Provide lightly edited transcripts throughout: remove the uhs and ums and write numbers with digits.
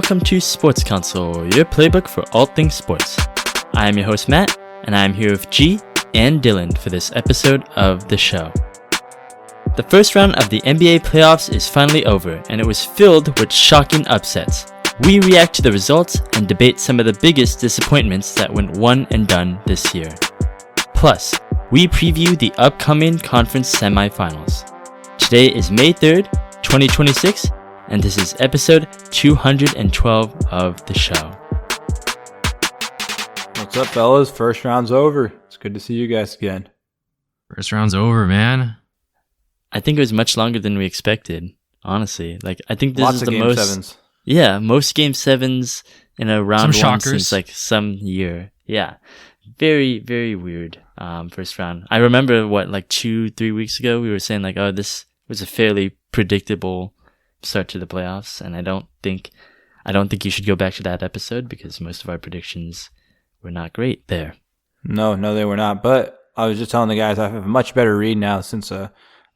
welcome to Sports Counsel, your playbook for all things sports. I am your host Matt, and I am here with G and Dillon for this episode of the show. The first round of the NBA playoffs is finally over, and it was filled with shocking upsets. We react to the results and debate some of the biggest disappointments that went one and done this year. Plus, we preview the upcoming Conference Semifinals. Today is May 3rd, 2026, and this is episode 212 of the show. What's up, fellas? First round's over. It's good to see you guys again. First round's over, man. I think it was much longer than we expected, honestly. I think this Lots is of the game most... sevens. Yeah, most game sevens in a round Some one shockers. since some year. Yeah, very, very weird first round. I remember 2-3 weeks ago we were saying this was a fairly predictable start to the playoffs, and I don't think you should go back to that episode because most of our predictions were not great there. No, they were not. But I was just telling the guys I have a much better read now since I've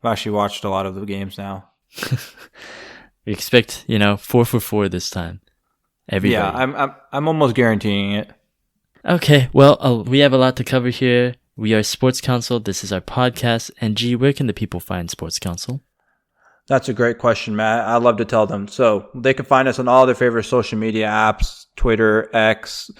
actually watched a lot of the games now. We expect 4 for 4 this time. Everybody. Yeah, I'm almost guaranteeing it. Okay, well, we have a lot to cover here. We are Sports Counsel. This is our podcast. And G, where can the people find Sports Counsel? That's a great question, Matt. I'd love to tell them. So they can find us on all their favorite social media apps, Twitter, X,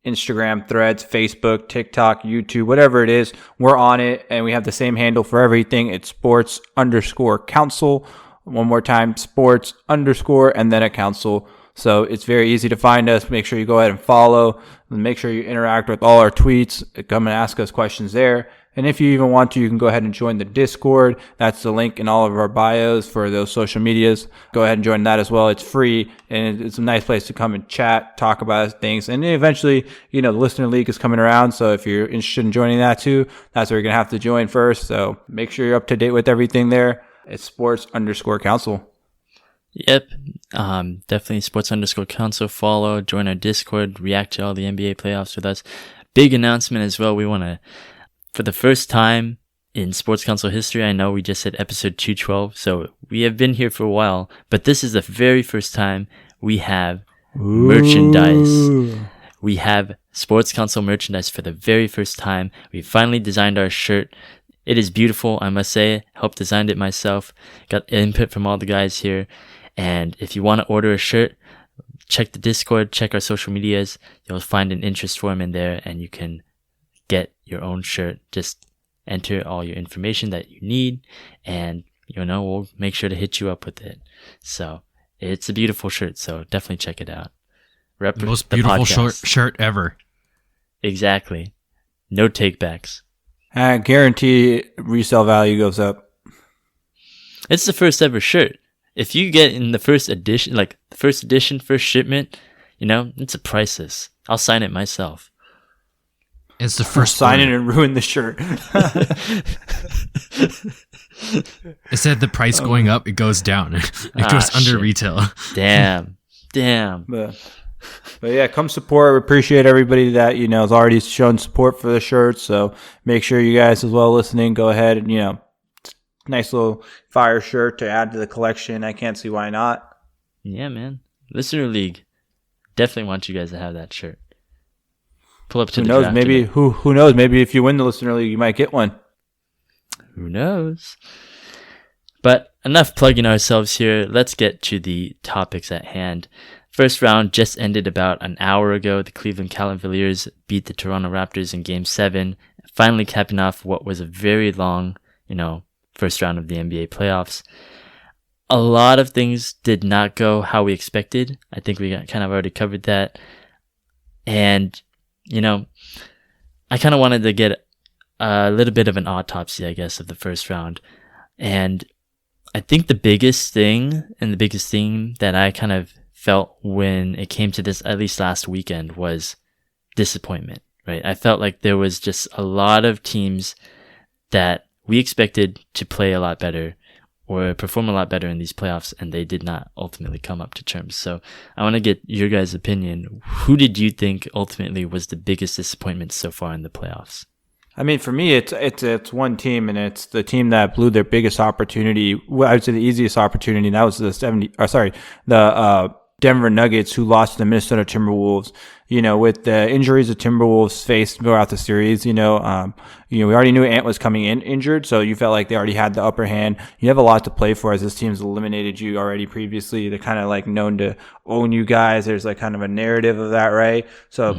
Instagram, Threads, Facebook, TikTok, YouTube, whatever it is. We're on it, and we have the same handle for everything. It's sports_counsel. One more time, sports_ and then a counsel. So it's very easy to find us. Make sure you go ahead and follow. And make sure you interact with all our tweets. Come and ask us questions there. And if you even want to, you can go ahead and join the Discord. That's the link in all of our bios for those social medias. Go ahead and join that as well. It's free, and it's a nice place to come and chat, talk about things. And then eventually, the Listener League is coming around. So if you're interested in joining that too, that's where you're going to have to join first. So make sure you're up to date with everything there. It's sports_counsel. Yep. Definitely sports_counsel. Follow, join our Discord, react to all the NBA playoffs with us. Big announcement as well. We want to, for the first time in Sports Counsel history, I know we just said episode 212, so we have been here for a while, but this is the very first time we have merchandise. We have Sports Counsel merchandise for the very first time. We finally designed our shirt. It is beautiful, I must say. Helped design it myself. Got input from all the guys here. And if you want to order a shirt, check the Discord, check our social medias. You'll find an interest form in there, and you can get your own shirt. Just enter all your information that you need, and we'll make sure to hit you up with it. So it's a beautiful shirt, so definitely check it out. The most beautiful shirt ever. Exactly. No takebacks. I guarantee resale value goes up. It's the first ever shirt. If you get in the first edition, first shipment, it's a priceless. I'll sign it myself. It's the first sign it and ruin the shirt. Instead of the price going up, it goes down. It goes under retail. Damn. But yeah, come support. We appreciate everybody that, has already shown support for the shirts. So make sure you guys as well listening, go ahead and, nice little fire shirt to add to the collection. I can't see why not. Yeah, man. Listener League. Definitely want you guys to have that shirt. Pull up to who the knows? draft Maybe event. who knows? Maybe if you win the Listener League, you might get one. Who knows? But enough plugging ourselves here. Let's get to the topics at hand. First round just ended about an hour ago. The Cleveland Cavaliers beat the Toronto Raptors in Game 7, finally capping off what was a very long, first round of the NBA playoffs. A lot of things did not go how we expected. I think we kind of already covered that. And, I kind of wanted to get a little bit of an autopsy, I guess, of the first round. And I think the biggest thing and the biggest theme that I kind of felt when it came to this, at least last weekend, was disappointment, right? I felt like there was just a lot of teams that we expected to play a lot better or perform a lot better in these playoffs, and they did not ultimately come up to terms. So I want to get your guys' opinion. Who did you think ultimately was the biggest disappointment so far in the playoffs? I mean, for me, it's one team, and it's the team that blew their biggest opportunity. I would say the easiest opportunity. And that was the Denver Nuggets, who lost to the Minnesota Timberwolves. With the injuries the Timberwolves faced throughout the series, we already knew Ant was coming in injured, so you felt like they already had the upper hand. You have a lot to play for as this team's eliminated you already previously. They're kind of like known to own you guys. There's like kind of a narrative of that, right? So,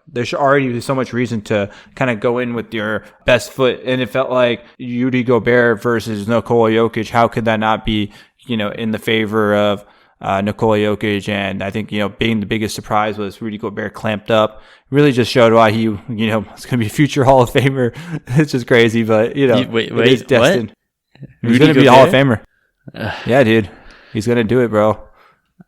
there's already so much reason to kind of go in with your best foot. And it felt like Rudy Gobert versus Nikola Jokic. How could that not be, in the favor of Nikola Jokic? And I think, being the biggest surprise was Rudy Gobert clamped up. Really just showed why he, is going to be a future Hall of Famer. It's just crazy, but, wait, he's destined. What? He's going to be a Hall of Famer. Yeah, dude. He's going to do it, bro.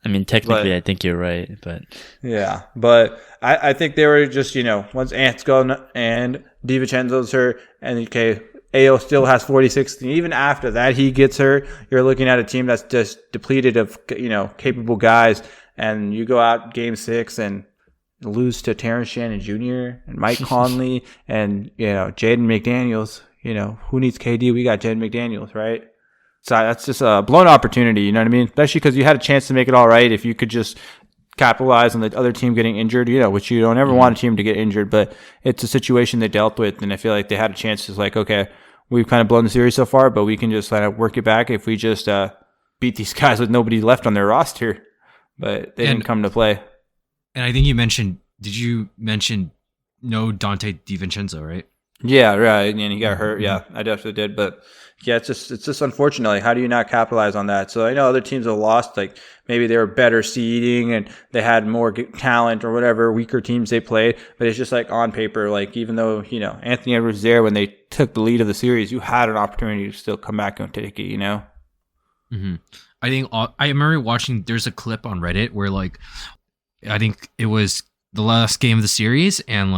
I mean, technically, I think you're right, but... Yeah, but I think they were just, once Ant's gone and DiVincenzo's hurt, and okay, AO still has 46. And even after that, he gets hurt. You're looking at a team that's just depleted of, capable guys. And you go out game 6 and lose to Terrence Shannon Jr. and Mike Conley and, Jaden McDaniels. Who needs KD? We got Jaden McDaniels, right? So that's just a blown opportunity. You know what I mean? Especially because you had a chance to make it all right if you could just capitalize on the other team getting injured, which you don't ever want a team to get injured, but it's a situation they dealt with. And I feel like they had a chance to like, okay, we've kind of blown the series so far, but we can just kind of work it back if we just beat these guys with nobody left on their roster. But they didn't come to play. And I think did you mention no Dante DiVincenzo, right? Yeah, right. And he got hurt. Yeah, I definitely did. But yeah, it's just unfortunate. Like, how do you not capitalize on that? So I know other teams have lost. Like maybe they were better seeding and they had more talent or whatever, weaker teams they played. But it's just like on paper, like even though, Anthony Edwards was there when they took the lead of the series, you had an opportunity to still come back and take it, Mm-hmm. I think I remember watching, there's a clip on Reddit where I think it was the last game of the series, and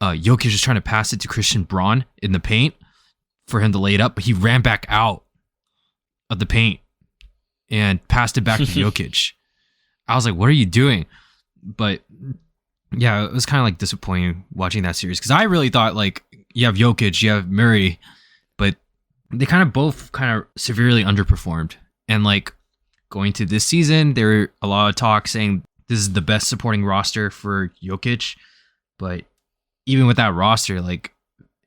Jokic was trying to pass it to Christian Braun in the paint for him to lay it up, but he ran back out of the paint and passed it back to Jokic. I was like, what are you doing? But yeah, it was kind of disappointing watching that series because I really thought you have Jokic, you have Murray, but they kind of both severely underperformed. And going to this season, there were a lot of talk saying this is the best supporting roster for Jokic, but even with that roster,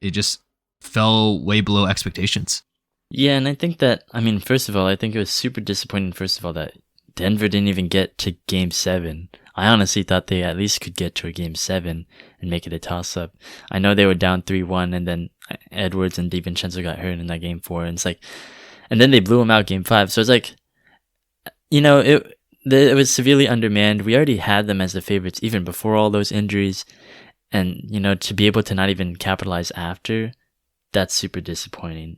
it just fell way below expectations. Yeah, and I think that, first of all, I think it was super disappointing, first of all, that Denver didn't even get to Game 7. I honestly thought they at least could get to a Game 7 and make it a toss-up. I know they were down 3-1, and then Edwards and DiVincenzo got hurt in that Game 4, and and then they blew them out Game 5, so it's it was severely undermanned. We already had them as the favorites even before all those injuries. And, to be able to not even capitalize after, that's super disappointing.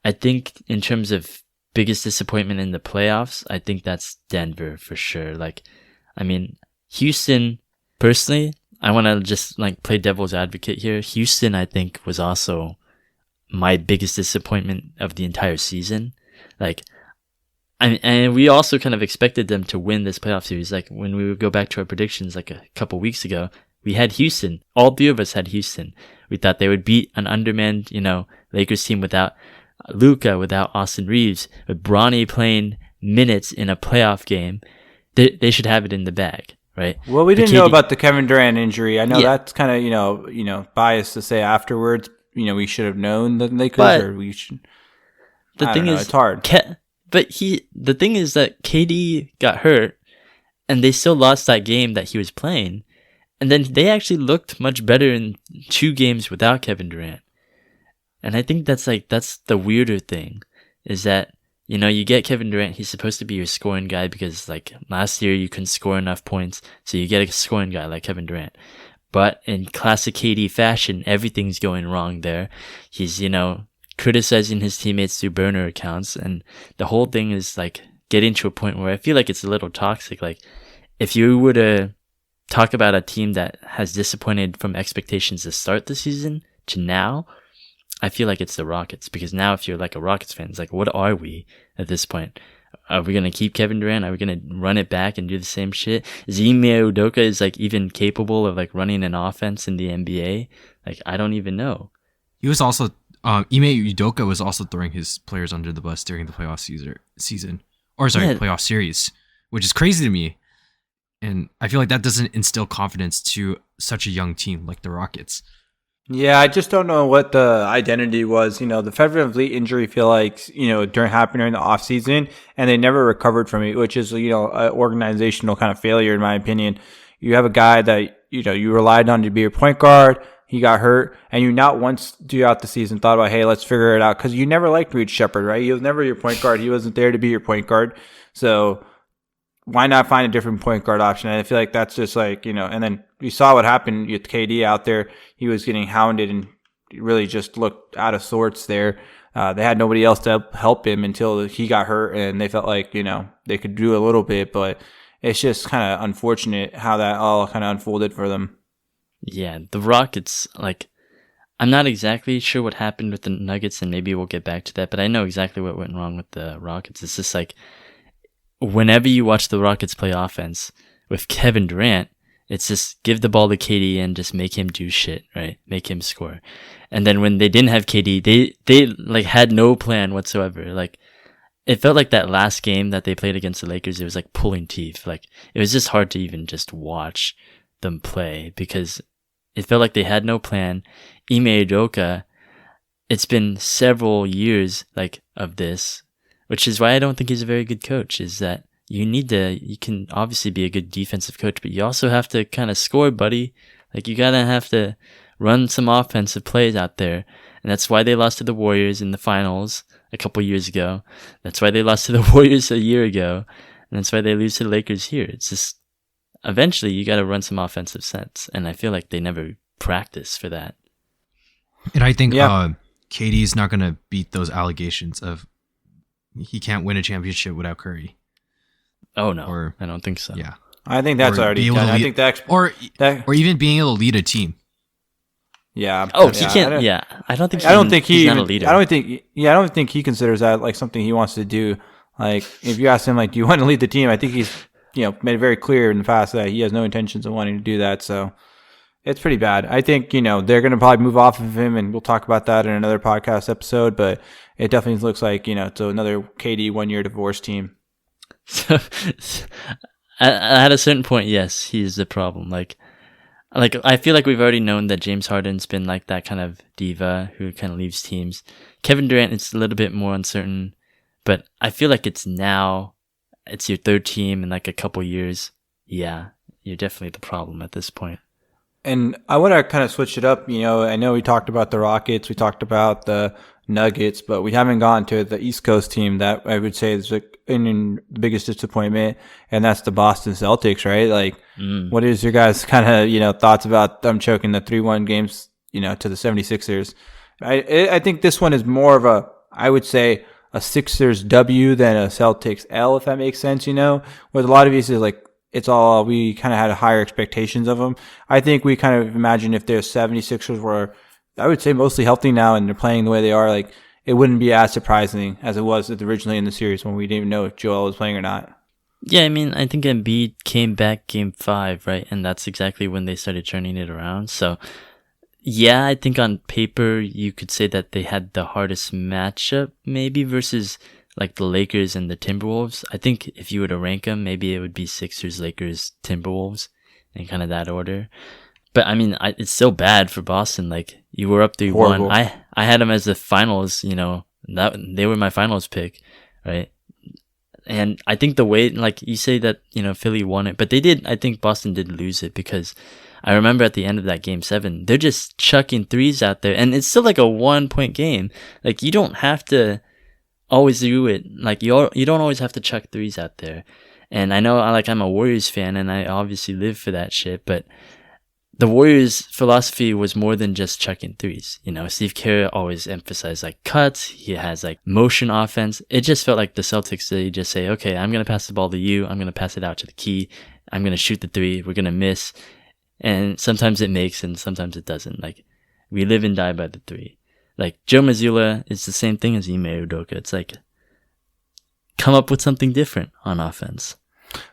I think in terms of biggest disappointment in the playoffs, I think that's Denver for sure. Houston, personally, I want to just play devil's advocate here. Houston, I think, was also my biggest disappointment of the entire season. And we also kind of expected them to win this playoff series. When we would go back to our predictions a couple weeks ago, we had Houston. All 3 of us had Houston. We thought they would beat an undermanned, Lakers team without Luka, without Austin Reeves, with Bronny playing minutes in a playoff game. They should have it in the bag, right? Well, we didn't know about the Kevin Durant injury. I know that's kind of, biased to say afterwards, we should have known the Lakers, or we should. The thing is, it's hard. The thing is that KD got hurt, and they still lost that game that he was playing, and then they actually looked much better in 2 games without Kevin Durant. And I think that's the weirder thing, is that you get Kevin Durant, he's supposed to be your scoring guy because last year you couldn't score enough points, so you get a scoring guy like Kevin Durant. But in classic KD fashion, everything's going wrong there. He's criticizing his teammates through burner accounts, and the whole thing is getting to a point where I feel like it's a little toxic. If you were to talk about a team that has disappointed from expectations to start the season to now, I feel like it's the Rockets, because now if you're a Rockets fan, it's what are we at this point? Are we going to keep Kevin Durant? Are we going to run it back and do the same shit? Is Ime Udoka is even capable of running an offense in the NBA? I don't even know. He was also Ime Udoka was also throwing his players under the bus during the playoff season. Playoff series, which is crazy to me. And I feel like that doesn't instill confidence to such a young team like the Rockets. Yeah, I just don't know what the identity was. You know, the Fred VanVleet injury, feel like, happened during the offseason, and they never recovered from it, which is, an organizational kind of failure, in my opinion. You have a guy that, you relied on to be your point guard. He got hurt, and you not once throughout the season thought about, hey, let's figure it out. Because you never liked Reed Shepherd, right? He was never your point guard. He wasn't there to be your point guard. So why not find a different point guard option? And I feel like that's just like, and then we saw what happened with KD out there. He was getting hounded and really just looked out of sorts there. They had nobody else to help him until he got hurt, and they felt like, they could do a little bit, but it's just kind of unfortunate how that all kind of unfolded for them. Yeah, the Rockets, like, I'm not exactly sure what happened with the Nuggets, and maybe we'll get back to that, but I know exactly what went wrong with the Rockets. It's just like, whenever you watch the Rockets play offense with Kevin Durant, it's just give the ball to KD and just make him do shit, right? Make him score. And then when they didn't have KD, they like had no plan whatsoever. Like, it felt like that last game that they played against the Lakers, it was like pulling teeth. Like, it was just hard to even just watch them play because it felt like they had no plan. Ime Udoka, it's been several years like of this, which is why I don't think he's a very good coach, is that you can obviously be a good defensive coach, but you also have to kind of score, buddy. Like, you gotta have to run some offensive plays out there. And that's why they lost to the Warriors in the finals a couple years ago. That's why they lost to the Warriors a year ago. And that's why they lose to the Lakers here. It's just, eventually you gotta run some offensive sets. And I feel like they never practice for that. And I think KD's not gonna beat those allegations of he can't win a championship without Curry. Oh no, I don't think so. Yeah, I think that's already done. I think or even being able to lead a team. Yeah. Oh, he can't. Yeah, I don't think. He's not a leader. I don't think he considers that like something he wants to do. Like, if you ask him, like, do you want to lead the team? I think he's made it very clear in the past that he has no intentions of wanting to do that. So it's pretty bad. I think they're going to probably move off of him, and we'll talk about that in another podcast episode. But it definitely looks like it's another KD 1 year divorce team. So, at a certain point, yes, he's the problem. Like I feel like we've already known that James Harden's been like that kind of diva who kind of leaves teams. Kevin Durant, it's a little bit more uncertain, but I feel like it's your third team in like a couple years. Yeah, you're definitely the problem at this point. And I want to kind of switch it up. I know we talked about the Rockets, we talked about the Nuggets, but we haven't gone to the East Coast team that I would say is in the biggest disappointment, and that's the Boston Celtics, right? Like, what is your guys' kind of, thoughts about them choking the 3-1 games, to the 76ers? I think this one is more of I would say a Sixers W than a Celtics L, if that makes sense, with a lot of these is like, we kind of had higher expectations of them. I think we kind of imagine if their 76ers were, I would say, mostly healthy now and they're playing the way they are, like, it wouldn't be as surprising as it was originally in the series when we didn't even know if Joel was playing or not. Yeah, I mean, I think Embiid came back game 5, right? And that's exactly when they started turning it around. So, yeah, I think on paper you could say that they had the hardest matchup maybe versus like the Lakers and the Timberwolves. I think if you were to rank them, maybe it would be Sixers, Lakers, Timberwolves in kind of that order. But I mean, it's so bad for Boston. Like, you were up 3-1. I had them as the finals, that they were my finals pick, right? And I think the way, like you say that, Philly won it, but I think Boston did lose it because I remember at the end of that game 7, they're just chucking threes out there and it's still like a 1-point game. Like, you don't have to always do it. Like, you don't always have to chuck threes out there. And I know, like, I'm a Warriors fan and I obviously live for that shit, but the Warriors' philosophy was more than just chucking threes. Steve Kerr always emphasized like cuts. He has like motion offense. It just felt like the Celtics, they just say, okay, I'm going to pass the ball to you. I'm going to pass it out to the key. I'm going to shoot the 3. We're going to miss. And sometimes it makes and sometimes it doesn't. Like, we live and die by the 3. Like, Joe Mazzulla is the same thing as Ime Udoka. It's like, come up with something different on offense.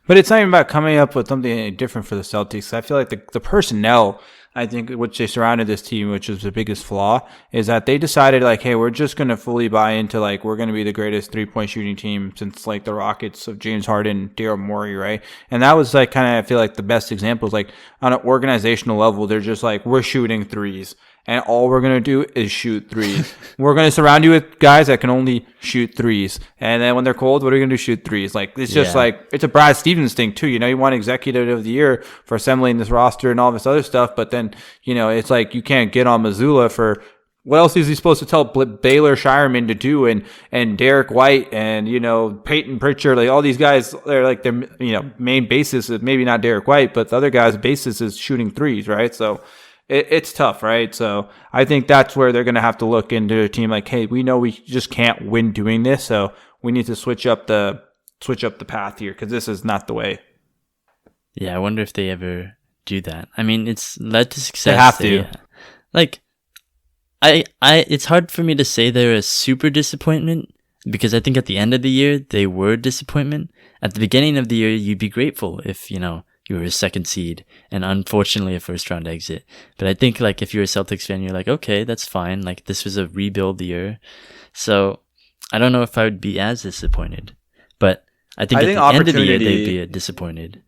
But it's not even about coming up with something different for the Celtics. I feel like the personnel, I think, which they surrounded this team, which is the biggest flaw, is that they decided like, hey, we're just going to fully buy into like, we're going to be the greatest 3-point shooting team since like the Rockets of James Harden, Daryl Morey, right? And that was like kind of, I feel like the best example is like on an organizational level, they're just like, we're shooting threes. And all we're going to do is shoot threes. We're going to surround you with guys that can only shoot threes. And then when they're cold, what are you going to do? Shoot threes. Like, it's just like, it's a Brad Stevens thing too. You know, you want executive of the year for assembling this roster and all this other stuff. But then, you know, it's like you can't get on Missoula for what else is he supposed to tell Baylor Shireman to do? And Derek White and, you know, Peyton Pritchard, like all these guys, they're like their, you know, main basis is maybe not Derek White, but the other guy's basis is shooting threes, right? So, it's tough, right? So I think that's where they're going to have to look into a team like, hey, we know we just can't win doing this, so we need to switch up the path here because this is not the way. Yeah, I wonder if they ever do that. I mean, it's led to success. They have to. Like, it's hard for me to say they're a super disappointment because I think at the end of the year they were a disappointment. At the beginning of the year, you'd be grateful if you were a second seed and unfortunately a first round exit. But I think like if you're a Celtics fan, you're like, okay, that's fine. Like this was a rebuild year. So I don't know if I would be as disappointed, but I think at the end of the year, they'd be disappointed.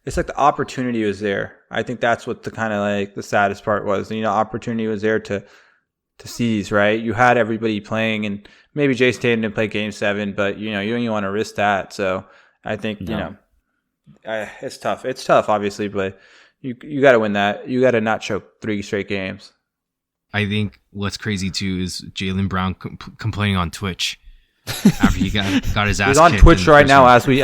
It's like the opportunity was there. I think that's what the kind of like the saddest part was. You know, opportunity was there to seize, right? You had everybody playing and maybe Jason Tatum didn't play game 7, but you know, you don't even want to risk that. So I think, you know, it's tough. It's tough, obviously, but you got to win that. You got to not choke 3 straight games. I think what's crazy too is Jaylen Brown complaining on Twitch after he got his ass. He's on Twitch right now as we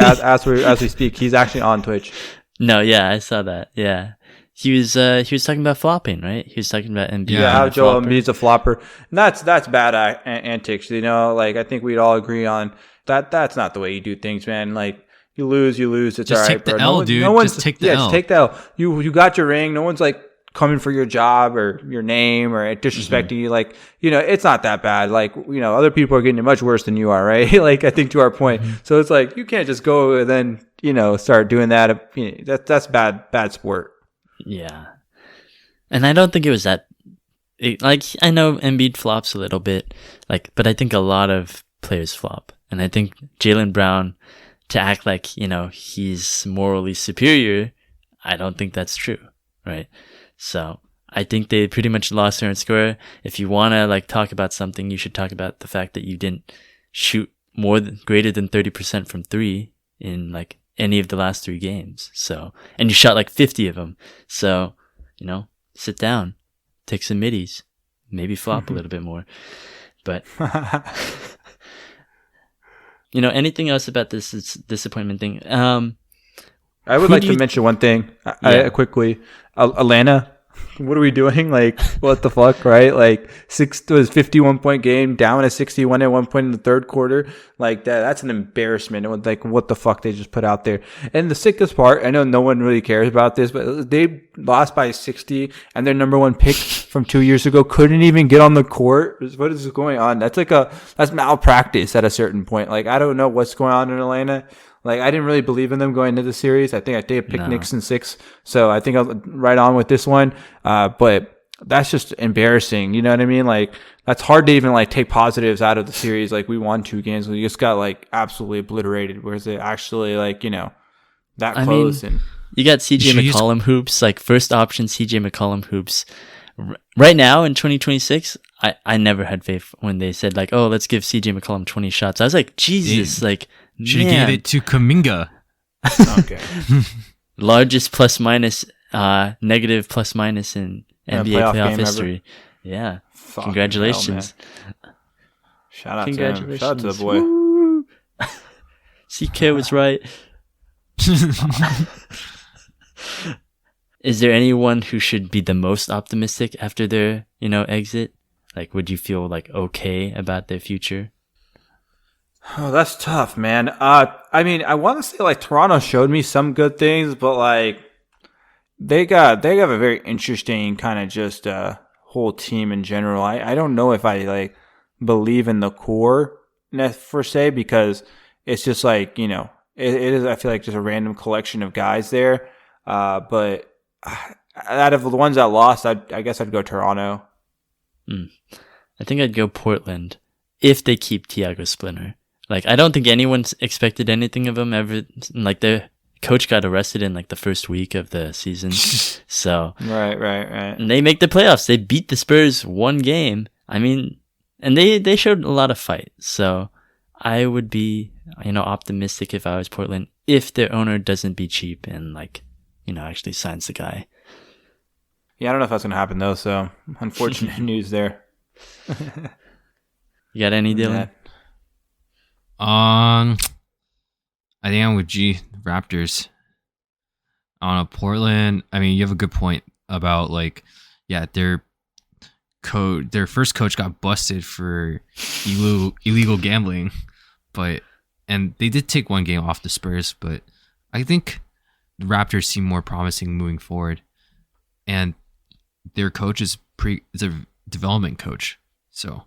speak. He's actually on Twitch. No, yeah, I saw that. Yeah, he was talking about flopping, right? He was talking about Embiid. Yeah, how Joel Embiid's a flopper. And that's bad antics. You know, like I think we'd all agree on that. That's not the way you do things, man. Like. You lose. It's just all right, take the bro. L, dude. Just take the L. Just take the L. You got your ring. No one's like coming for your job or your name or disrespecting you. Like, you know, it's not that bad. Like, you know, other people are getting it much worse than you are, right? Like, I think to our point. So it's like, you can't just go and then, you know, start doing that. You know, that's bad sport. Yeah. And I don't think it was that, like, I know Embiid flops a little bit, like, but I think a lot of players flop. And I think Jaylen Brown, to act like, you know, he's morally superior, I don't think that's true, right? So I think they pretty much lost fair and square. If you want to like talk about something, you should talk about the fact that you didn't shoot greater than 30% from 3 in like any of the last 3 games. So, and you shot like 50 of them. So, you know, sit down, take some middies, maybe flop a little bit more. But you know, anything else about this disappointment thing? I would like to mention one thing quickly. Atlanta, what are we doing? Like, what the fuck, right? Like, 51-point game, down to 61 at one point in the third quarter. Like, that's an embarrassment. It was like, what the fuck they just put out there. And the sickest part, I know no one really cares about this, but they lost by 60, and their number 1 pick from 2 years ago couldn't even get on the court. What is going on? That's malpractice at a certain point. Like, I don't know what's going on in Atlanta. Like, I didn't really believe in them going into the series. I think they picked Knicks in 6. So I think I'll right on with this one. But that's just embarrassing. You know what I mean? Like, that's hard to even like take positives out of the series. Like, we won 2 games. We just got like absolutely obliterated. Whereas it actually like, you know, that close. And you got CJ McCollum hoops, like first option CJ McCollum hoops. Right now in 2026, I never had faith when they said like, oh, let's give CJ McCollum 20 shots. I was like, Jesus, like, should have gave it to Kuminga. Okay. Largest plus minus, negative plus minus in NBA playoff history. Ever. Yeah. Fucking congratulations. Hell, shout out to him. Shout out to the boy. Woo! CK was right. Is there anyone who should be the most optimistic after their, you know, exit? Like, would you feel like okay about their future? Oh, that's tough, man. I mean, I want to say like Toronto showed me some good things, but like they have a very interesting kind of just whole team in general. I don't know if I like believe in the core per se because it's just like, you know, it is. I feel like just a random collection of guys there. But out of the ones that lost, I guess I'd go Toronto. I think I'd go Portland if they keep Thiago Splinter. Like, I don't think anyone's expected anything of him ever. Like, their coach got arrested in like the first week of the season. So Right. and they make the playoffs. They beat the Spurs one game. I mean, and they showed a lot of fight. So I would be, optimistic if I was Portland, if their owner doesn't be cheap and like, actually signs the guy. Yeah, I don't know if that's gonna happen though. So unfortunate news there. You got any, Dylan? I think I'm with G, Raptors. On a Portland, I mean, you have a good point about like, yeah, their first coach got busted for illegal gambling, and they did take one game off the Spurs, but I think the Raptors seem more promising moving forward, and their coach is a development coach, so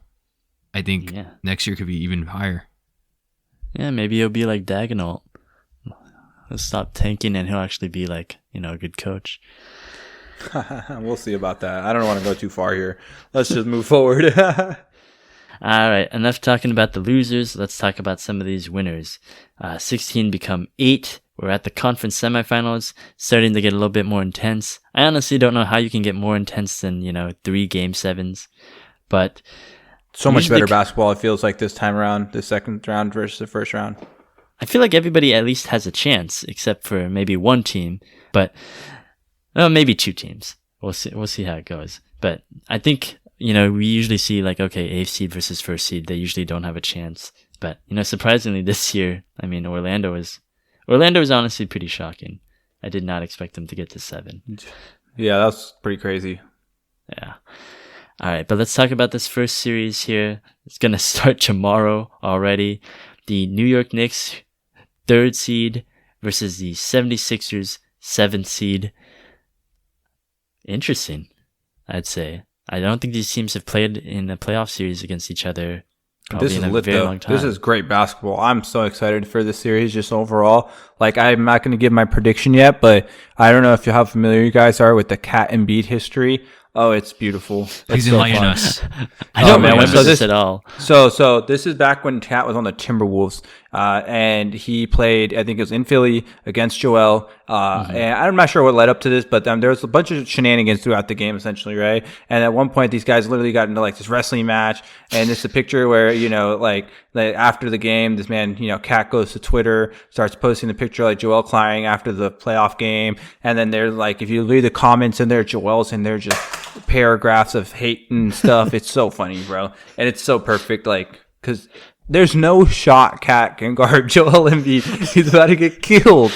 I think next year could be even higher. Yeah, maybe he'll be like Daigneault. He'll stop tanking and he'll actually be like, a good coach. We'll see about that. I don't want to go too far here. Let's just move forward. All right, enough talking about the losers. Let's talk about some of these winners. 16 become 8. We're at the conference semifinals, starting to get a little bit more intense. I honestly don't know how you can get more intense than, 3 game 7s. But so much better basketball, it feels like this time around, the second round versus the first round. I feel like everybody at least has a chance, except for maybe one team, but maybe 2 teams. We'll see how it goes. But I think, we usually see like, okay, 8th seed versus 1st seed. They usually don't have a chance. But, surprisingly this year, I mean, Orlando is honestly pretty shocking. I did not expect them to get to 7. Yeah, that's pretty crazy. Yeah. All right, but let's talk about this first series here. It's going to start tomorrow already. The New York Knicks, 3rd seed, versus the 76ers, 7th seed. Interesting, I'd say. I don't think these teams have played in a playoff series against each other probably this is in a lit, very though. long time. This is great basketball. I'm so excited for this series just overall. Like, I'm not going to give my prediction yet, but I don't know how familiar you guys are with the Cat and Embiid history. Oh, it's beautiful. Please enlighten us. I don't man. remember this at all. So this is back when Cat was on the Timberwolves, and he played, I think it was in Philly against Joel. And I'm not sure what led up to this, but there was a bunch of shenanigans throughout the game, essentially, right? And at one point, these guys literally got into like this wrestling match, and it's a picture where, like after the game, this man, Cat goes to Twitter, starts posting the picture like Joel crying after the playoff game, and then there's like, if you read the comments in there, Joel's in there just paragraphs of hate and stuff. It's so funny, bro, and it's so perfect, like, because there's no shot Cat can guard Joel Embiid. He's about to get killed.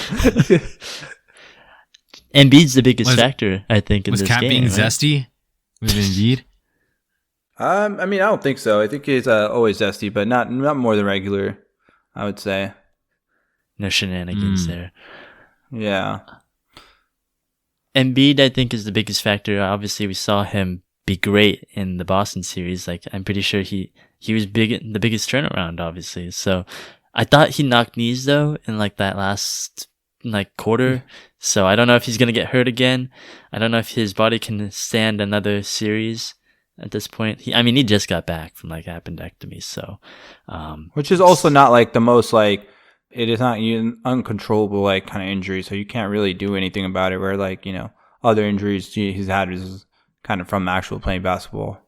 Embiid's the biggest factor, I think, in this game. Was Cat being right? zesty with Embiid? I mean, I don't think so. I think he's always zesty, but not more than regular, I would say. No shenanigans there. Yeah. Embiid, I think, is the biggest factor. Obviously, we saw him be great in the Boston series. Like, I'm pretty sure he was the biggest turnaround, obviously. So I thought he knocked knees though in like that last quarter. So I don't know if he's gonna get hurt again. I don't know if his body can stand another series at this point. He just got back from like appendectomy, so which is also not like the most like, it is not an uncontrollable like kind of injury, so you can't really do anything about it. Where like, other injuries he's had is kind of from actual playing basketball.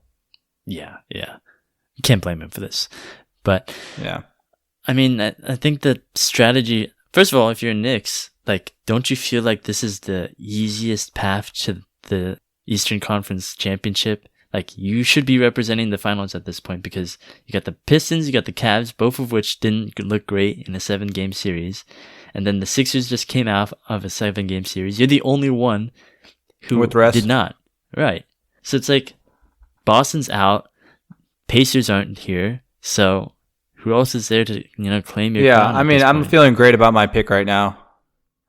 Yeah. You can't blame him for this. But yeah, I mean, I think the strategy, first of all, if you're Knicks, like, don't you feel like this is the easiest path to the Eastern Conference Championship? Like, you should be representing the finals at this point because you got the Pistons, you got the Cavs, both of which didn't look great in a 7-game series. And then the Sixers just came out of a 7-game series. You're the only one who did not. Right. So it's like, Boston's out. Pacers aren't here, so who else is there to claim your crown? I mean, I'm feeling great about my pick right now.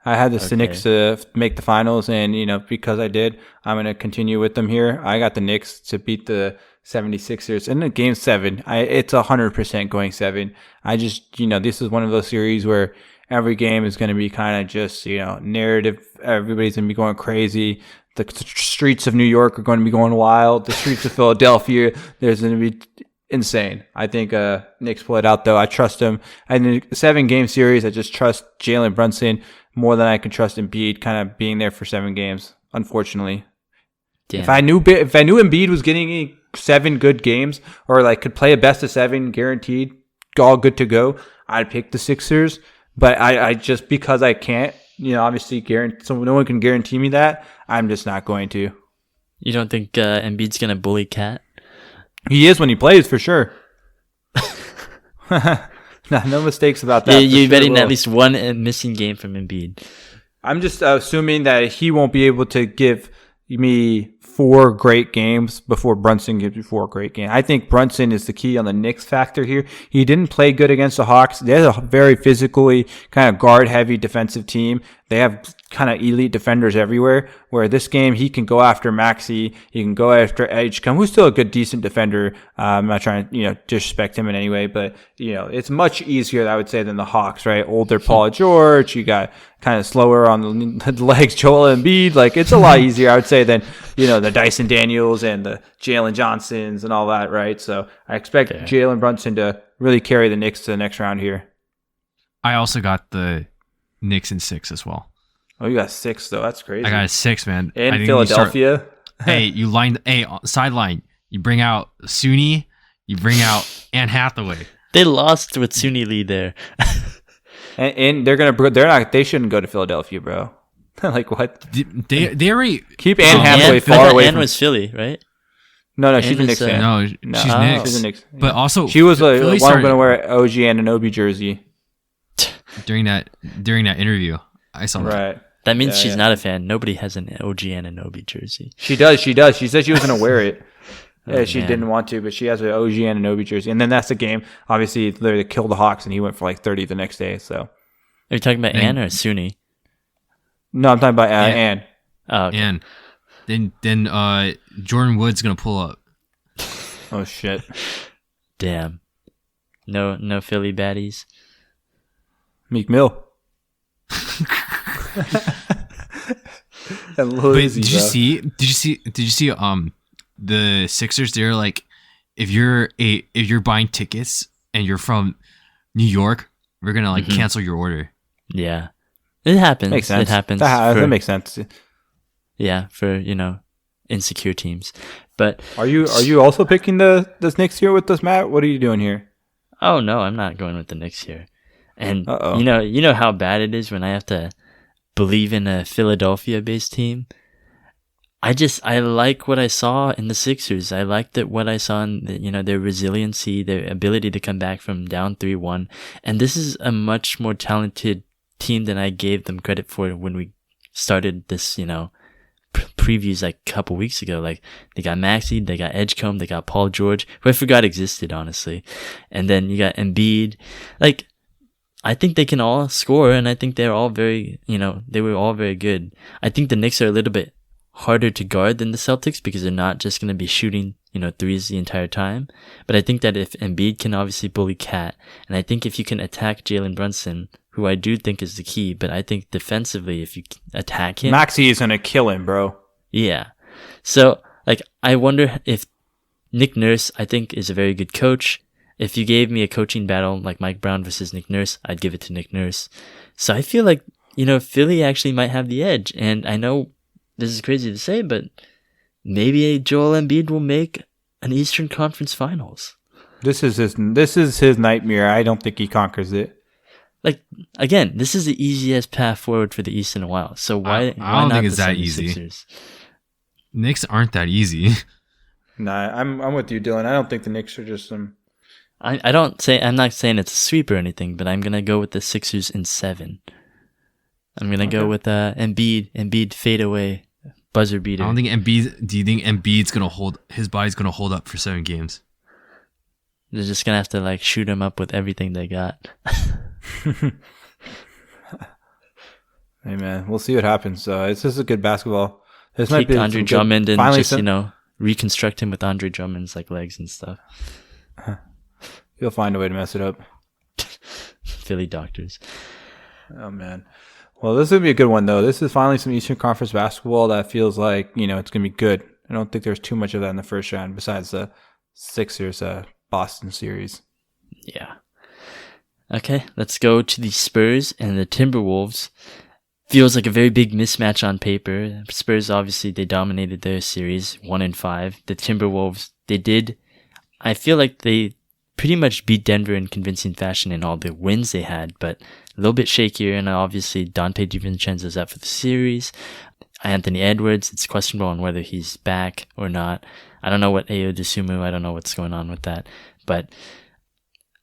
I had the Knicks to make the finals, and because I did, I'm going to continue with them here. I got the Knicks to beat the 76ers in the game 7. It's 100% going 7. I just this is one of those series where every game is going to be kind of just narrative. Everybody's going to be going crazy. The streets of New York are going to be going wild. The streets of Philadelphia, there's going to be insane. I think Knicks pull it out, though. I trust him. And in a 7-game series, I just trust Jalen Brunson more than I can trust Embiid kind of being there for 7 games, unfortunately. Damn. If I knew Embiid was getting 7 good games or like could play a best of 7 guaranteed, all good to go, I'd pick the Sixers. But I just, because I can't, obviously so no one can guarantee me that, I'm just not going to. You don't think Embiid's going to bully Cat? He is when he plays, for sure. No mistakes about that. You're betting at least one missing game from Embiid. I'm just assuming that he won't be able to give me 4 great games before Brunson gives you 4 great games. I think Brunson is the key on the Knicks factor here. He didn't play good against the Hawks. They're a very physically kind of guard-heavy defensive team. They have kind of elite defenders everywhere, where this game he can go after Maxey, he can go after Edgecombe, who's still a good, decent defender. I'm not trying to, disrespect him in any way, but, it's much easier, I would say, than the Hawks, right? Older Paul George, you got kind of slower on the legs Joel Embiid. Like, it's a lot easier, I would say, than, the Dyson Daniels and the Jalen Johnsons and all that, right? So I expect Jalen Brunson to really carry the Knicks to the next round here. I also got the Knicks in 6 as well. Oh, you got 6 though. That's crazy. I got a 6, man. In Philadelphia. Sideline. You bring out Suni. You bring out Anne Hathaway. They lost with Suni Lee there. and they shouldn't go to Philadelphia, bro. Like what? They already keep Anne Hathaway far away. Anne was Philly, right? No, she's a Knicks fan. No, she's Knicks. She's a Knicks. But also, she was one going to wear an OG Anunoby jersey during that interview. I saw that. Right. That means she's not a fan. Nobody has an OG Anunoby jersey. She does. She said she was going to wear it. She didn't want to, but she has an OG Anunoby jersey. And then that's the game. Obviously, they killed the Hawks, and he went for like 30 the next day. So, are you talking about Ann or Suni? No, I'm talking about Ann. Oh, okay. Ann. Then Jordan Wood's gonna pull up. Oh shit! Damn. No Philly baddies. Meek Mill. Did you see the Sixers? They're like, if you're buying tickets and you're from New York, we're gonna cancel your order. Yeah, it happens. Makes sense. It happens. That makes sense. Yeah, for insecure teams. But are you also picking the Knicks here with us, Matt? What are you doing here? Oh no, I'm not going with the Knicks here. And you know how bad it is when I have to believe in a Philadelphia-based team. I like what I saw in the Sixers. I liked what I saw in their resiliency, their ability to come back from down 3-1. And this is a much more talented team than I gave them credit for when we started this, previews like a couple weeks ago. Like, they got Maxey, they got Edgecombe, they got Paul George, who I forgot existed, honestly. And then you got Embiid. Like, I think they can all score, and I think they're all very, they were all very good. I think the Knicks are a little bit harder to guard than the Celtics because they're not just going to be shooting, threes the entire time. But I think that if Embiid can obviously bully Cat, and I think if you can attack Jalen Brunson, who I do think is the key, but I think defensively, if you attack him, Maxey is going to kill him, bro. Yeah. So, I wonder if Nick Nurse, I think, is a very good coach. If you gave me a coaching battle like Mike Brown versus Nick Nurse, I'd give it to Nick Nurse. So I feel like, Philly actually might have the edge. And I know this is crazy to say, but maybe Joel Embiid will make an Eastern Conference Finals. This is his nightmare. I don't think he conquers it. Again, this is the easiest path forward for the East in a while. So why don't not think it's that easy. Knicks aren't that easy. Nah, I'm with you, Dylan. I don't think the Knicks are just some. I'm not saying it's a sweep or anything, but I'm gonna go with the Sixers in 7. I'm gonna go with Embiid fade away buzzer beater. I don't think Embiid. Do you think Embiid's gonna hold his body's gonna hold up for 7 games? They're just gonna have to shoot him up with everything they got. Hey man, we'll see what happens. It's just a good basketball. This might be Andre Drummond and just reconstruct him with Andre Drummond's legs and stuff. He'll find a way to mess it up. Philly doctors. Oh man. Well, this is going to be a good one, though. This is finally some Eastern Conference basketball that feels like, it's going to be good. I don't think there's too much of that in the first round besides the Sixers Boston series. Yeah. Okay, let's go to the Spurs and the Timberwolves. Feels like a very big mismatch on paper. Spurs, obviously, they dominated their series 1-5. The Timberwolves, I feel like they pretty much beat Denver in convincing fashion in all the wins they had, but a little bit shakier, and obviously Dante DiVincenzo's out for the series. Anthony Edwards, it's questionable on whether he's back or not. I don't know what Ayo Dosunmu, I don't know what's going on with that. But,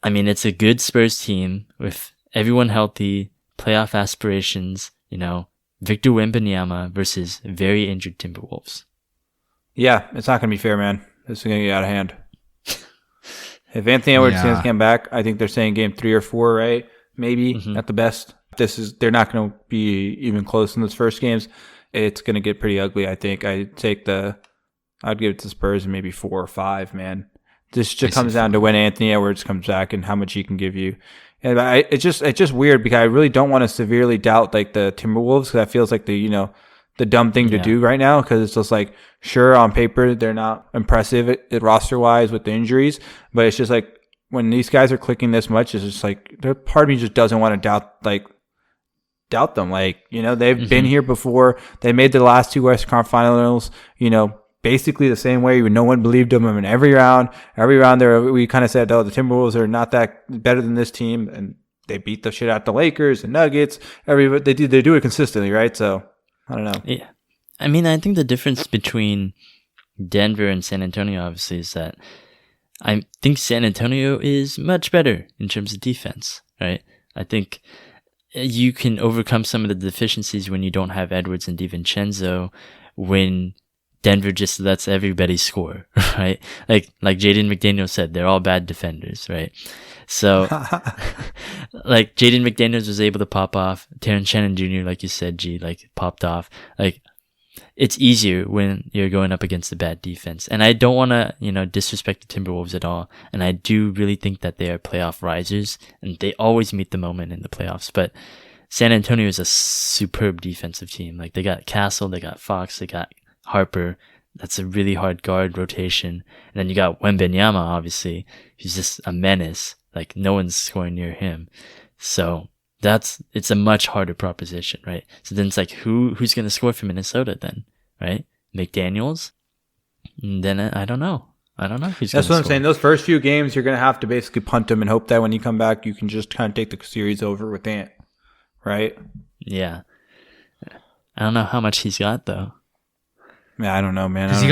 I mean, it's a good Spurs team with everyone healthy, playoff aspirations, Victor Wembanyama versus very injured Timberwolves. Yeah, it's not going to be fair, man. This is going to get out of hand. If Anthony Edwards can come back, I think they're saying game 3 or 4, right? Maybe at the best. They're not going to be even close in those first games. It's going to get pretty ugly, I think. I'd give it to Spurs and maybe 4 or 5, man. This just comes down to when Anthony Edwards comes back and how much he can give you. And it's just weird because I really don't want to severely doubt like the Timberwolves because that feels like the dumb thing to do right now because it's just like, sure, on paper, they're not impressive roster-wise with the injuries, but it's just like when these guys are clicking this much, it's just like, part of me just doesn't want to doubt them. Like, they've been here before. They made the last 2 Western Conference Finals, basically the same way. No one believed them. I mean, every round there, we kind of said, oh, the Timberwolves are not that better than this team, and they beat the shit out the Lakers and Nuggets. They do it consistently, right? So, I don't know. Yeah. I mean, I think the difference between Denver and San Antonio, obviously, is that I think San Antonio is much better in terms of defense, right? I think you can overcome some of the deficiencies when you don't have Edwards and DiVincenzo, when Denver just lets everybody score, right? Like Jaden McDaniels said, they're all bad defenders, right? So, like Jaden McDaniels was able to pop off. Terrence Shannon Jr., like you said, popped off. Like, it's easier when you're going up against a bad defense. And I don't want to, disrespect the Timberwolves at all. And I do really think that they are playoff risers, and they always meet the moment in the playoffs. But San Antonio is a superb defensive team. Like, they got Castle, they got Fox, they got Harper. That's a really hard guard rotation. And then you got Wembanyama, obviously. He's just a menace. Like, no one's scoring near him. So it's a much harder proposition, right? So then it's like, who's going to score for Minnesota then, right? McDaniels? And then I don't know. Who's That's what I'm score. saying. Those first few games, you're going to have to basically punt them and hope that when you come back, you can just kind of take the series over with Ant, right? Yeah. I don't know how much he's got, though. Yeah, I don't know, man. Because he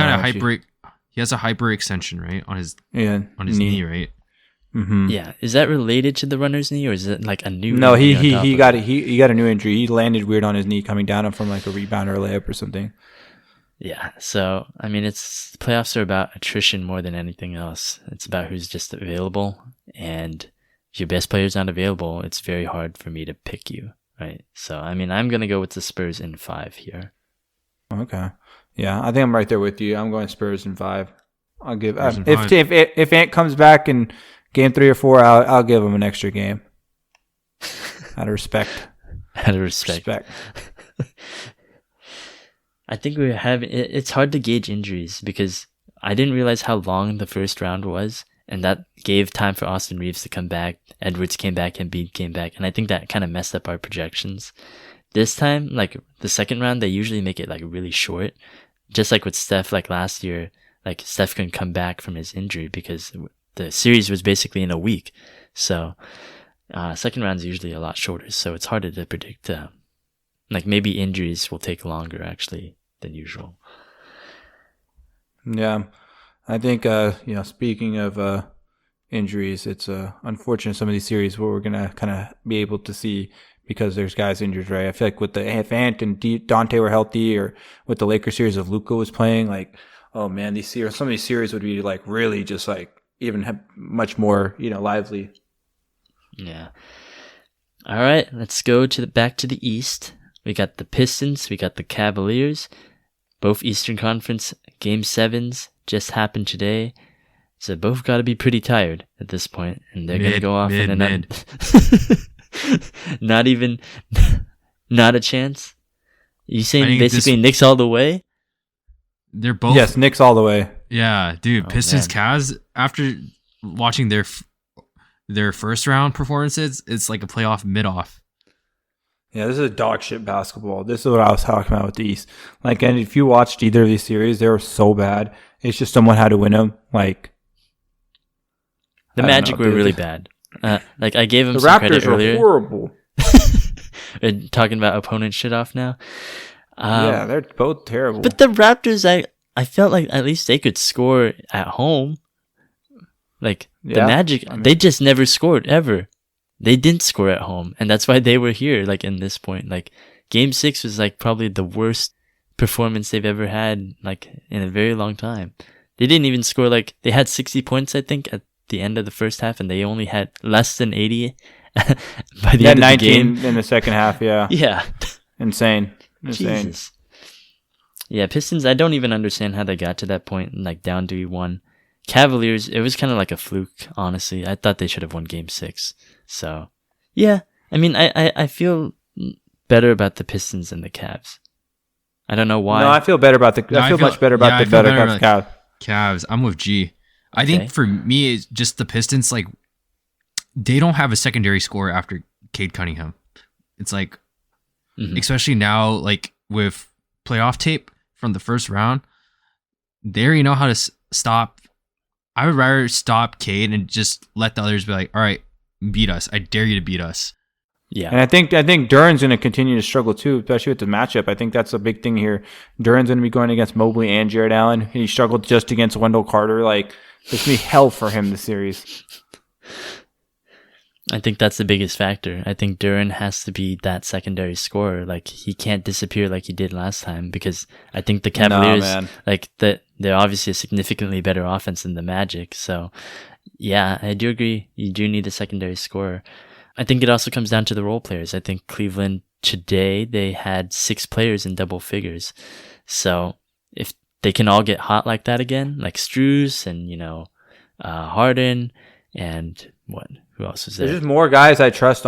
has a hyper extension, right, on his knee, right? Mm-hmm. Yeah. Is that related to the runner's knee, or is it like a new? No, he got a new injury. He landed weird on his knee coming down from like a rebound or a layup or something. Yeah. So I mean, playoffs are about attrition more than anything else. It's about who's just available, and if your best player's not available, it's very hard for me to pick you, right? So I mean, I'm gonna go with the Spurs in 5 here. Okay. Yeah, I think I'm right there with you. I'm going Spurs in 5. I'll give if Ant comes back in game 3 or 4, I'll give him an extra game. Out of respect. I think it's hard to gauge injuries because I didn't realize how long the first round was, and that gave time for Austin Reeves to come back. Edwards came back, Embiid came back, and I think that kind of messed up our projections. This time, like the second round, they usually make it like really short. Just like with Steph, like last year, like Steph couldn't come back from his injury because the series was basically in a week. So, second round is usually a lot shorter. So it's harder to predict. Like maybe injuries will take longer actually than usual. Yeah, I think speaking of injuries, it's unfortunate some of these series where we're gonna kind of be able to see. Because there's guys injured, right? I feel like if Ant and Dante were healthy, or with the Lakers series if Luka was playing, like, oh man, some of these series would be like really just like even much more, lively. Yeah. All right, let's go back to the East. We got the Pistons, we got the Cavaliers, both Eastern Conference Game 7s just happened today. So both got to be pretty tired at this point, and they're going to go off in an not even Not a chance? You I saying think basically Knicks all the way? They're both. Yes, Knicks all the way. Yeah, dude. Oh, Pistons, man. Cavs. After watching their first round performances, it's like a playoff mid-off. Yeah, this is dog shit basketball. This is what I was talking about with the East. Like, and if you watched either of these series, they were so bad. It's just someone had to win them. Like, The I don't Magic know, were dude. really bad. Like I gave them the some credit Raptors were earlier. horrible. We're talking about opponent shit off now. Yeah, they're both terrible. But the Raptors, I felt like at least they could score at home. Like the Yeah, Magic, I mean- they just never scored ever. They didn't score at home, and that's why they were here. Like in this point, like Game 6 was like probably the worst performance they've ever had, like in a very long time. They didn't even score. Like they had 60 points, I think, at the end of the first half, and they only had less than 80 by the They had end of the 19 game. in the second half. Yeah, Yeah. insane. Jesus. Yeah, Pistons, I don't even understand how they got to that point, like down 3-1. Cavaliers, it was kind of like a fluke, honestly. I thought they should have won Game 6. So, yeah. I mean, I feel better about the Pistons than the Cavs. I don't know why. No, I feel better about the. No, I feel much better about I the feel better better Cavs. Cavs. I'm with G. I Okay. think for me, it's just the Pistons. Like, they don't have a secondary scorer after Cade Cunningham. It's like, Mhm. especially now, like with playoff tape from the first round, they already know how to stop. I would rather stop Cade and just let the others be like, all right, beat us. I dare you to beat us. Yeah. And I think Duran's going to continue to struggle too, especially with the matchup. I think that's a big thing here. Duran's going to be going against Mobley and Jared Allen. He struggled just against Wendell Carter. Like, it's going to be hell for him this series. I think that's the biggest factor. I think Duran has to be that secondary scorer. Like he can't disappear like he did last time because I think the Cavaliers, man. like they're obviously a significantly better offense than the Magic. So yeah, I do agree. You do need a secondary scorer. I think it also comes down to the role players. I think Cleveland today, they had 6 players in double figures. So if they can all get hot like that again, like Strus and, Harden and who else is there? There's just more guys I trust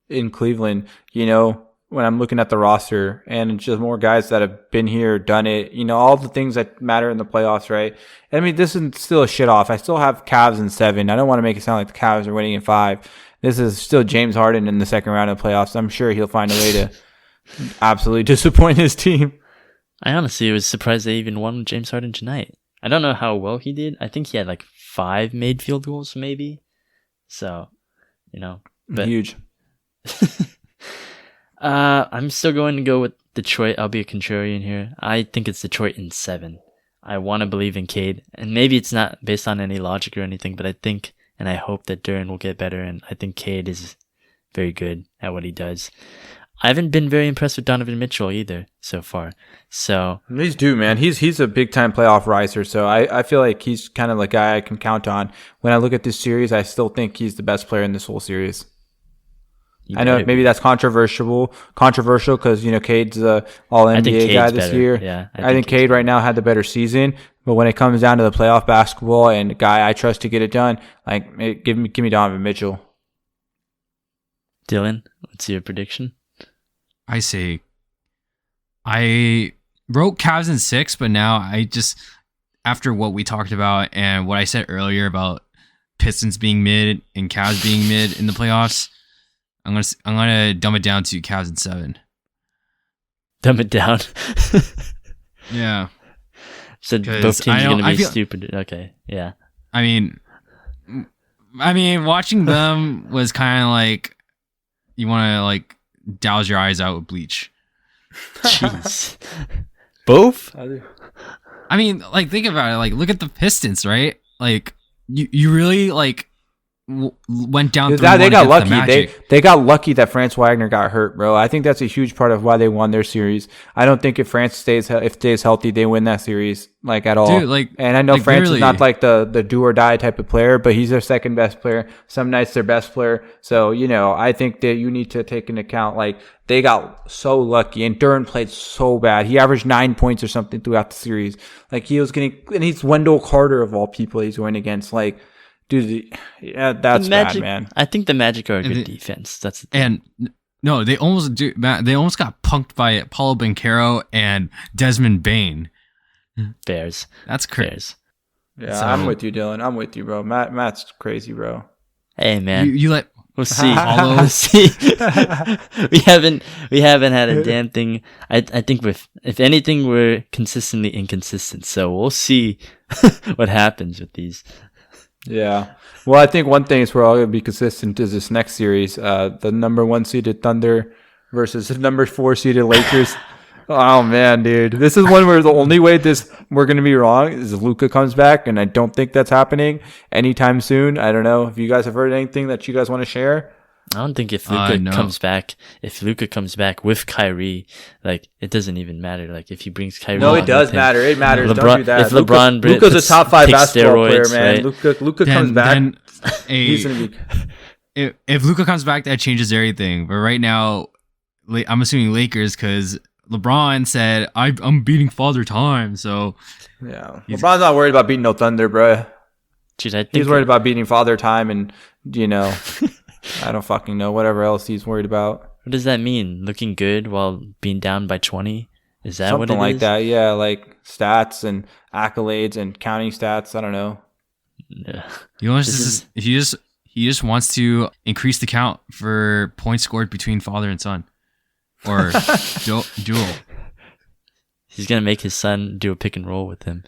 in Cleveland, when I'm looking at the roster, and it's just more guys that have been here, done it, all the things that matter in the playoffs, right? I mean, this is still a shit off. I still have Cavs in 7. I don't want to make it sound like the Cavs are winning in 5. This is still James Harden in the second round of the playoffs. I'm sure he'll find a way to absolutely disappoint his team. I honestly was surprised they even won James Harden tonight. I don't know how well he did. I think he had like 5 made field goals, maybe. So, but Huge. I'm still going to go with Detroit. I'll be a contrarian here. I think it's Detroit in 7. I want to believe in Cade, and maybe it's not based on any logic or anything, but I think and I hope that Duran will get better, and I think Cade is very good at what he does. I haven't been very impressed with Donovan Mitchell either so far. So He's due, man. He's a big time playoff riser. So I feel like he's kind of the guy I can count on. When I look at this series, I still think he's the best player in this whole series. I know maybe that's controversial because Cade's the All NBA guy this year. Yeah, I think Cade right now had the better season, but when it comes down to the playoff basketball and the guy I trust to get it done, give me Donovan Mitchell. Dylan, what's your prediction? I say I wrote Cavs in 6, but now I just, after what we talked about and what I said earlier about Pistons being mid and Cavs being mid in the playoffs, I'm gonna dumb it down to Cavs in 7. Dumb it down. Yeah. So both teams are gonna be stupid. Okay, yeah. I mean, watching them was kind of like you want to like douse your eyes out with bleach. Jeez. Both? I mean, like think about it. Like look at the Pistons, right? Like you really like went down. They got lucky. They got lucky that Franz Wagner got hurt, bro. I think that's a huge part of why they won their series. I don't think if France stays healthy, they win that series at all. Dude, and I know France is not like the do or die type of player, but he's their second best player. Some nights their best player. So I think that you need to take into account they got so lucky, and Duran played so bad. He averaged 9 points or something throughout the series. He was getting, and he's Wendell Carter of all people he's going against. Dude, yeah, that's Magic, bad, man. I think the Magic are a good defense. That's the thing. And No, they almost do. Matt, they almost got punked by Paulo Banchero and Desmond Bain. Bears. That's crazy. Bears. Yeah, So- I'm with you, Dylan. I'm with you, bro. Matt's crazy, bro. Hey man, You let we'll see. Paulo- We'll see. we haven't had a damn thing. I think if anything, we're consistently inconsistent. So we'll see what happens with these. Yeah. Well, I think one thing is we're all going to be consistent is this next series. The number 1 seeded Thunder versus the number 4 seeded Lakers. Oh, man, dude. This is one where the only way we're going to be wrong is if Luka comes back, and I don't think that's happening anytime soon. I don't know if you guys have heard anything that you guys want to share. I don't think if Luka No. comes back, with Kyrie, like it doesn't even matter. Like if he brings Kyrie, No, along it does with him, matters. It matters. LeBron- Don't do that. if LeBron Luka's a puts- top 5 takes basketball player, steroids, man. right? Luka comes back. He's Hey, going to be. if Luka comes back, that changes everything. But right now, I'm assuming Lakers because LeBron said I'm beating Father Time. So Yeah. LeBron's not worried about beating no Thunder, bro. Dude, I think He's worried about beating Father Time and, I don't fucking know. Whatever else he's worried about. What does that mean? Looking good while being down by 20? Is that what it Something like is? that. Yeah, like stats and accolades and counting stats. I don't know. Yeah. he wants This to, he just wants to increase the count for points scored between father and son, or duel. He's gonna make his son do a pick and roll with him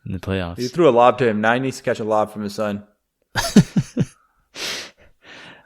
in the He playoffs. threw a lob to him. Now he needs to catch a lob from his son.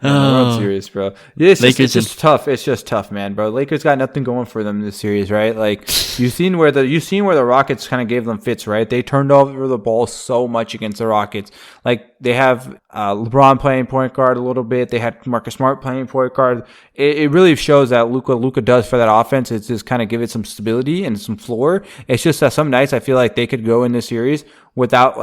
Oh. World Series, bro. Yeah, it's Lakers just tough. It's just tough, man, bro. Lakers got nothing going for them in this series, right? Like you've seen where the Rockets kind of gave them fits, right? They turned over the ball so much against the Rockets. Like they have LeBron playing point guard a little bit. They had Marcus Smart playing point guard. It really shows that Luka does for that offense. It's just kind of give it some stability and some floor. It's just that some nights I feel like they could go in this series without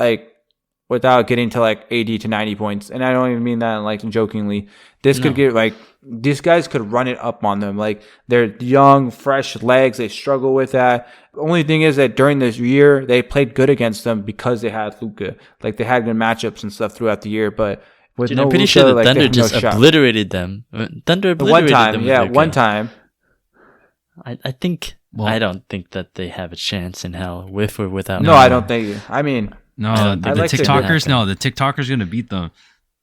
getting to like 80 to 90 points. And I don't even mean that like jokingly. Could get like, these guys could run it up on them. Like they're young, fresh legs. They struggle with that. The only thing is that during this year, they played good against them because they had Luka. Like they had good matchups and stuff throughout the year. But with Dude, no I'm pretty Luka, sure the like, they Thunder have no just shot. obliterated them. Thunder One obliterated time, them. with yeah, Luka. one time. I think. Well- I don't think that they have a chance in hell with or without. No, I don't think. I mean, No, don't the think that's TikTokers. happen. No, the TikTokers gonna beat them.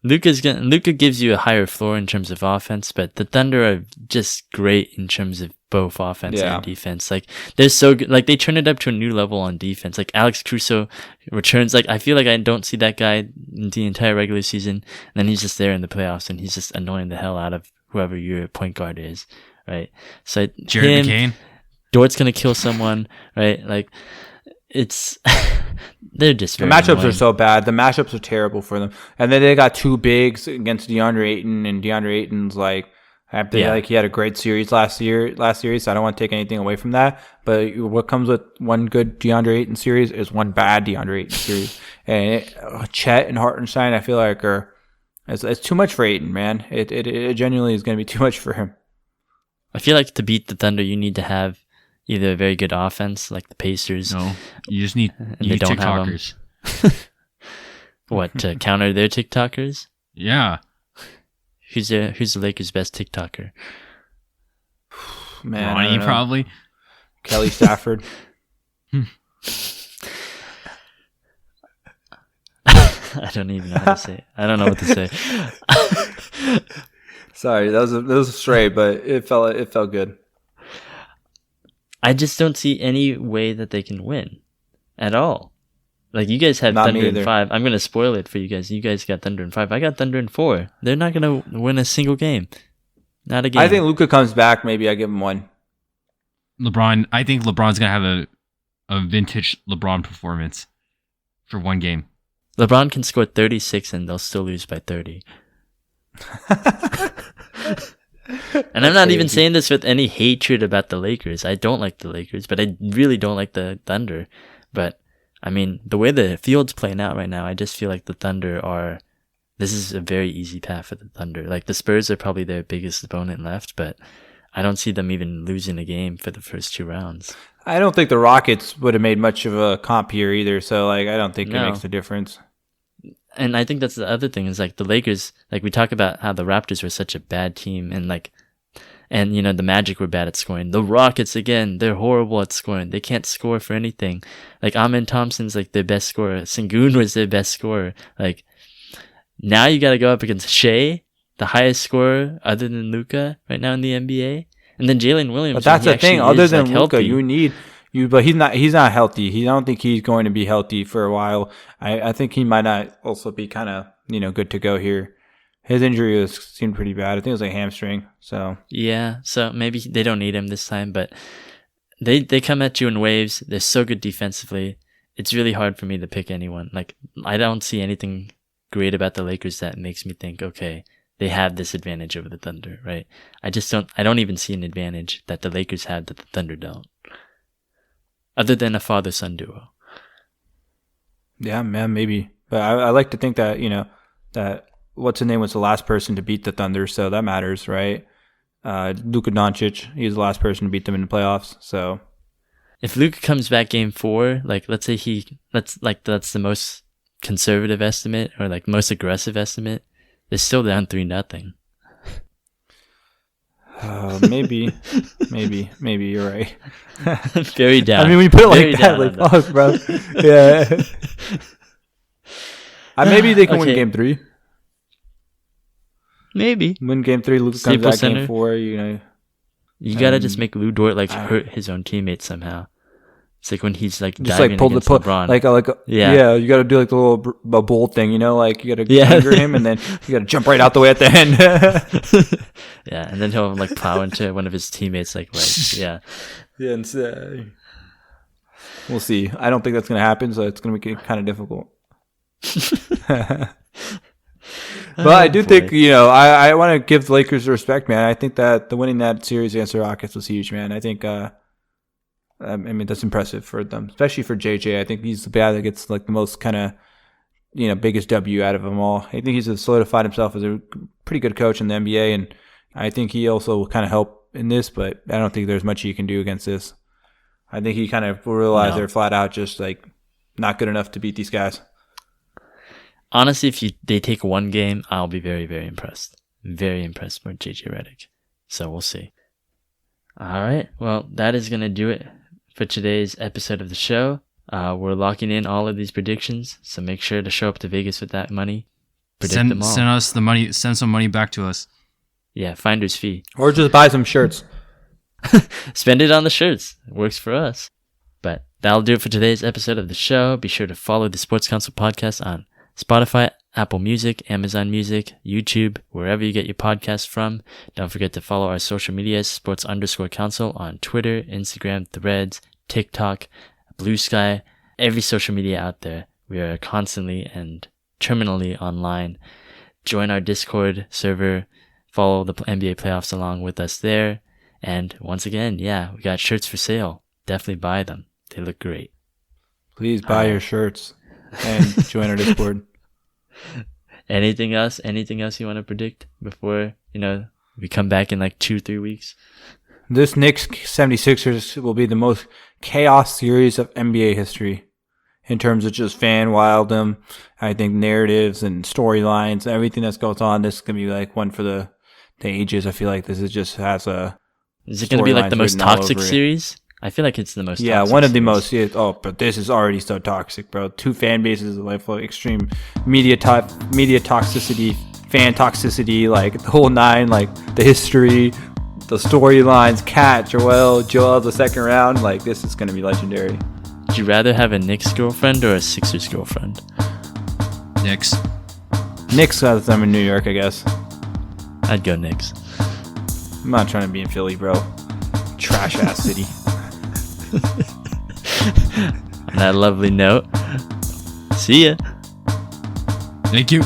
Luka gives you a higher floor in terms of offense, but the Thunder are just great in terms of both offense Yeah. and defense. Like they're so good. Like they turn it up to a new level on defense. Like Alex Caruso returns. Like I feel like I don't see that guy in the entire regular season, and then he's just there in the playoffs, and he's just annoying the hell out of whoever your point guard is, right? So Jared McCain. Dort's gonna kill someone, right? Like it's they're just the very matchups annoying. are so bad. The matchups are terrible for them. And then they got 2 bigs against DeAndre Ayton, and DeAndre Ayton's like, he had a great series last series. So I don't want to take anything away from that. But what comes with one good DeAndre Ayton series is one bad DeAndre Ayton series. And Chet and Hartenstein, I feel like it's too much for Ayton, man. It genuinely is going to be too much for him. I feel like to beat the Thunder, you need to have either a very good offense, like the Pacers. No, you just need they you need don't have 'em. TikTokers. What, to counter their TikTokers? Yeah, Who's the Lakers' best TikToker? Man, I Ronnie don't know. probably. Kelly Stafford. I don't even know how to say it. I don't know what to say. Sorry, that was a stray, but it felt good. I just don't see any way that they can win at all. Like you guys have Not me Thunder in either. 5. I'm gonna spoil it for you guys. You guys got Thunder in 5. I got Thunder in 4. They're not gonna win a single game. Not a game. I think Luka comes back. Maybe I give him one. LeBron. I think LeBron's gonna have a vintage LeBron performance for one game. LeBron can score 36 and they'll still lose by 30. And I'm not even saying this with any hatred about the Lakers. I don't like the Lakers, but I really don't like the Thunder. But I mean, the way the field's playing out right now, I just feel like the Thunder this is a very easy path for the Thunder. Like the Spurs are probably their biggest opponent left, but I don't see them even losing a game for the first 2 rounds. I don't think the Rockets would have made much of a comp here either. So like, I don't think it No. makes a difference. And I think that's the other thing is like the Lakers, like we talk about how the Raptors were such a bad team and And, the Magic were bad at scoring. The Rockets, again, they're horrible at scoring. They can't score for anything. Like, Amin Thompson's, like, their best scorer. Sengun was their best scorer. Like, now you got to go up against Shea, the highest scorer other than Luka right now in the NBA. And then Jalen Williams. But that's the thing. Other than Luka, healthy. you need... But he's not healthy. I don't think he's going to be healthy for a while. I think he might not also be kind of, good to go here. His injury seemed pretty bad. I think it was a hamstring. So yeah, so maybe they don't need him this time, but they come at you in waves. They're so good defensively. It's really hard for me to pick anyone. Like, I don't see anything great about the Lakers that makes me think, okay, they have this advantage over the Thunder, right? I don't even see an advantage that the Lakers have that the Thunder don't. Other than a father-son duo. Yeah, man, maybe. But I like to think that, that what's his name was the last person to beat the Thunder, so that matters, right? Luka Doncic, he was the last person to beat them in the playoffs, so. If Luka comes back game 4, like, let's say that's the most conservative estimate, or like most aggressive estimate, they're still down 3-0. Maybe you're right. Very down. I mean, when you put it like that, like, fuck, bro. Yeah. Maybe they can win game 3. Maybe win game 3. Luka comes back game 4. You gotta just make Lou Dort hurt his own teammates somehow. It's like when he's like just diving like against LeBron. Yeah. You gotta do like the little bull thing, like you gotta anger him and then you gotta jump right out the way at the end. Yeah, and then he'll like plow into one of his teammates yeah. Yeah, and we'll see. I don't think that's gonna happen, so it's gonna be kind of difficult. But I do think, I want to give the Lakers respect, man. I think that winning that series against the Rockets was huge, man. I think, that's impressive for them, especially for JJ. I think he's the guy that gets like the most kind of, biggest W out of them all. I think he's solidified himself as a pretty good coach in the NBA, and I think he also will kind of help in this, but I don't think there's much he can do against this. I think he kind of realized they're flat out just like not good enough to beat these guys. Honestly, if they take one game, I'll be very, very impressed. Very impressed with JJ Redick. So we'll see. All right. Well, that is going to do it for today's episode of the show. We're locking in all of these predictions, so make sure to show up to Vegas with that money. Predict them all. Send us the money. Send some money back to us. Yeah, finder's fee. Or just buy some shirts. Spend it on the shirts. It works for us. But that'll do it for today's episode of the show. Be sure to follow the Sports Counsel podcast on Spotify, Apple Music, Amazon Music, YouTube, wherever you get your podcasts from. Don't forget to follow our social medias, sports_counsel on Twitter, Instagram, Threads, TikTok, Blue Sky, every social media out there. We are constantly and terminally online. Join our Discord server. Follow the NBA playoffs along with us there. And once again, we got shirts for sale. Definitely buy them. They look great. Please buy your shirts and join our Discord. Anything else you want to predict before, we come back in like 2-3 weeks? This Knicks-76ers will be the most chaos series of NBA history in terms of just fan wildom. I think narratives and storylines, everything that's goes on. This is going to be like one for the ages. I feel like this just has a... Is it going to be like the most toxic series? I feel like it's the most toxic one of the series. most. But this is already so toxic, bro. Two fan bases, like extreme media toxicity, fan toxicity, like the whole nine, like the history, the storylines, Joel, the second round. Like, this is going to be legendary. Would you rather have a Knicks girlfriend or a Sixers girlfriend? Knicks. Knicks, because I'm in New York, I guess. I'd go Knicks. I'm not trying to be in Philly, bro. Trash ass city. On that lovely note, see ya. Thank you.